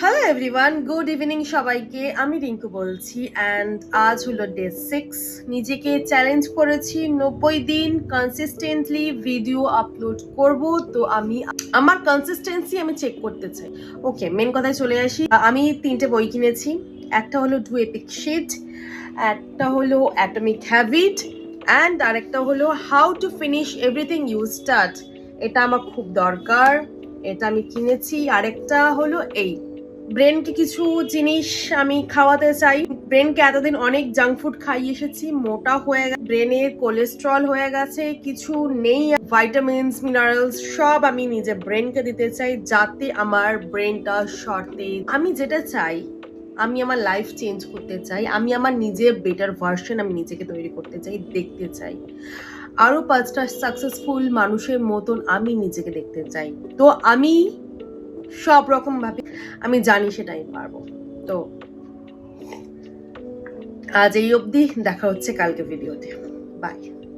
Hello everyone, good evening সবাইকে। আমি রিঙ্কু বলছি অ্যান্ড আজ হলো ডে 6। নিজেকে চ্যালেঞ্জ করেছি 90 দিন কনসিস্টেন্টলি ভিডিও আপলোড করব। তো আমি আমার কনসিস্টেন্সি আমি চেক করতে চাই। ওকে, মেন কথায় চলে আসি। আমি 3টে বই কিনেছি। একটা হলো ডু এপিক শিট, একটা হলো অ্যাটমিক হ্যাবিট অ্যান্ড আরেকটা হলো how to finish everything you start. এটা আমার খুব দরকার, এটা আমি কিনেছি। আরেকটা হলো এই ব্রেনকে কিছু জিনিস আমি খাওয়াতে চাই। ব্রেনকে এতদিন অনেক জাঙ্ক ফুড খাইয়ে এসেছি, মোটা হয়ে গেছে, ব্রেনের কোলেস্ট্রল হয়ে গেছে, কিছু নেই ভাইটামিনস মিনারেলস, সব আমি নিজে ব্রেনকে দিতে চাই যাতে আমার ব্রেনটা সতেজ। আমি যেটা চাই, আমি আমার লাইফ চেঞ্জ করতে চাই, আমি আমার নিজের বেটার ভার্সন আমি নিজেকে তৈরি করতে চাই, দেখতে চাই আরো 5টা সাকসেসফুল মানুষের মতন আমি নিজেকে দেখতে চাই। তো আমি সব রকম ভাবে আমি জানি সেটা আমি পারবো। তো আজ এই অবধি, দেখা হচ্ছে কালকে ভিডিওতে। বাই।